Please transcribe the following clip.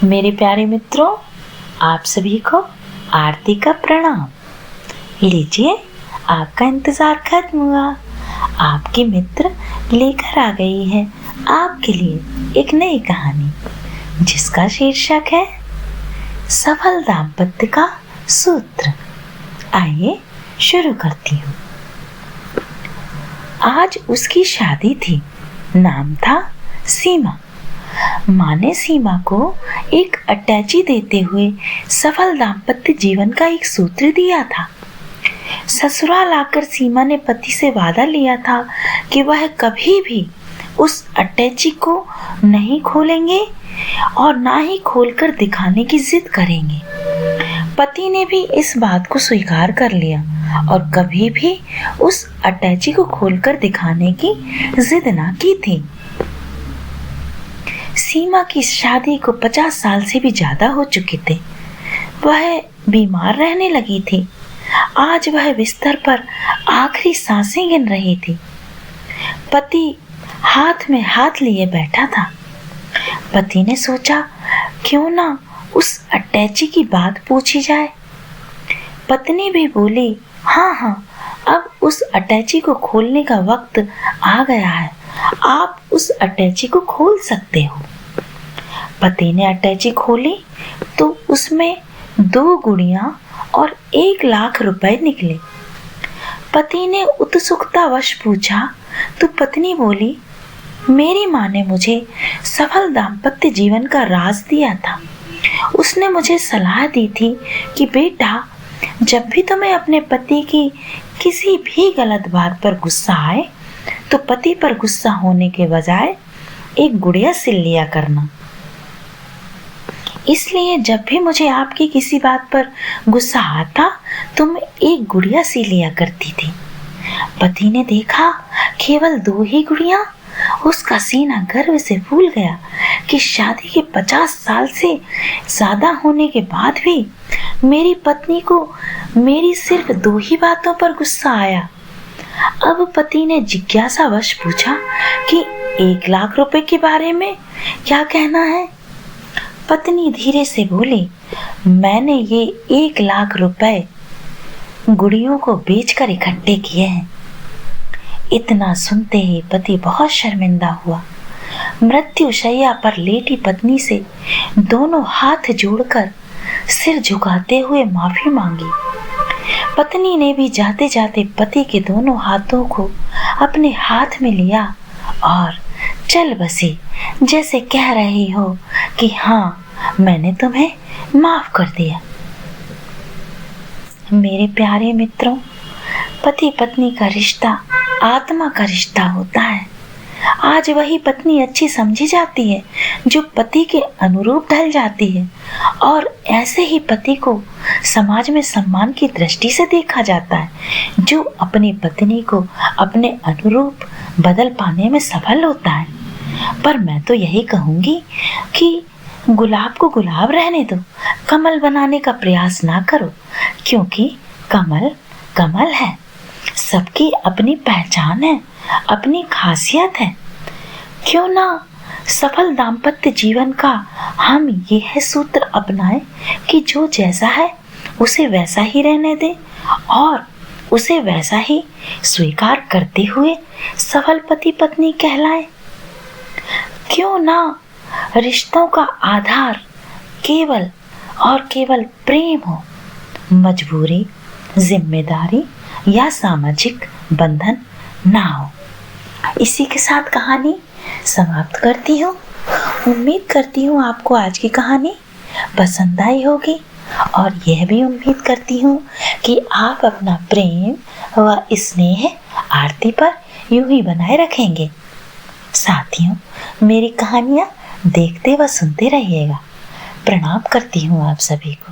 मेरे प्यारे मित्रों, आप सभी को आरती का प्रणाम। लीजिए, आपका इंतजार खत्म हुआ। आपके मित्र लेकर आ गई है आपके लिए एक नई कहानी, जिसका शीर्षक है सफल दाम्पत्य का सूत्र। आइए शुरू करती हूँ। आज उसकी शादी थी। नाम था सीमा। माँ ने सीमा को एक अटैची देते हुए सफल दाम्पत्य जीवन का एक सूत्र दिया था। ससुराल आकर सीमा ने पति से वादा लिया था कि वह कभी भी उस अटैची को नहीं खोलेंगे और ना ही खोलकर दिखाने की जिद करेंगे। पति ने भी इस बात को स्वीकार कर लिया और कभी भी उस अटैची को खोलकर दिखाने की जिद ना की थी। सीमा की शादी को 50 साल से भी ज्यादा हो चुके थे। वह बीमार रहने लगी थी। आज वह बिस्तर पर आखिरी सांसें गिन रही थी। पति हाथ में हाथ लिए बैठा था। पति ने सोचा, क्यों ना उस अटैची की बात पूछी जाए। पत्नी भी बोली, हाँ, अब उस अटैची को खोलने का वक्त आ गया है। आप उस अटैची को खोल सकते हो। पति ने अटैची खोली तो उसमें 2 गुड़ियां और 1 लाख रुपए निकले। पति ने उत्सुकतावश पूछा तो पत्नी बोली, मेरी माँ ने मुझे सफल दाम्पत्य जीवन का राज दिया था। उसने मुझे सलाह दी थी कि बेटा, जब भी तुम्हें अपने पति की किसी भी गलत बात पर गुस्सा आए तो पति पर गुस्सा होने के बजाय एक गुड़िया सिल लिया करना। इसलिए जब भी मुझे आपकी किसी बात पर गुस्सा आता तो मैं एक गुड़िया सी लिया करती थी। पति ने देखा केवल 2 ही गुड़िया। उसका सीना गर्व से फूल गया कि शादी के 50 साल से ज्यादा होने के बाद भी मेरी पत्नी को मेरी सिर्फ 2 ही बातों पर गुस्सा आया। अब पति ने जिज्ञासावश पूछा कि 1 लाख रुपए के बारे में क्या कहना है। पत्नी धीरे से बोली, मैंने ये 1 लाख रुपए गुड़ियों को बेचकर इकट्ठे किए हैं। इतना सुनते ही पति बहुत शर्मिंदा हुआ। मृत्यु शैया पर लेटी पत्नी से दोनों हाथ जोड़कर सिर झुकाते हुए माफी मांगी। पत्नी ने भी जाते जाते पति के दोनों हाथों को अपने हाथ में लिया और चल बसी, जैसे कह रही हो कि हाँ, मैंने तुम्हें माफ कर दिया। मेरे प्यारे मित्रों, पति पत्नी का रिश्ता आत्मा का रिश्ता होता है। आज वही पत्नी अच्छी समझी जाती है जो पति के अनुरूप ढल जाती है, और ऐसे ही पति को समाज में सम्मान की दृष्टि से देखा जाता है जो अपनी पत्नी को अपने अनुरूप बदल पाने में सफल होता है। पर मैं तो यही कहूंगी कि गुलाब को गुलाब रहने दो, कमल बनाने का प्रयास ना करो, क्योंकि कमल कमल है। सबकी अपनी पहचान है, अपनी खासियत है। क्यों ना सफल दाम्पत्य जीवन का हम यह सूत्र अपनाएं कि जो जैसा है उसे वैसा ही रहने दें और उसे वैसा ही स्वीकार करते हुए सफल पति पत्नी कहलाएं। क्यों ना रिश्तों का आधार केवल और केवल प्रेम हो, मजबूरी, जिम्मेदारी या सामाजिक बंधन ना हो। इसी के साथ कहानी समाप्त करती हूँ। उम्मीद करती हूँ आपको आज की कहानी पसंद आई होगी, और यह भी उम्मीद करती हूँ कि आप अपना प्रेम व स्नेह आरती पर यूं ही बनाए रखेंगे। साथियों, मेरी कहानियाँ देखते व सुनते रहिएगा। प्रणाम करती हूँ आप सभी को।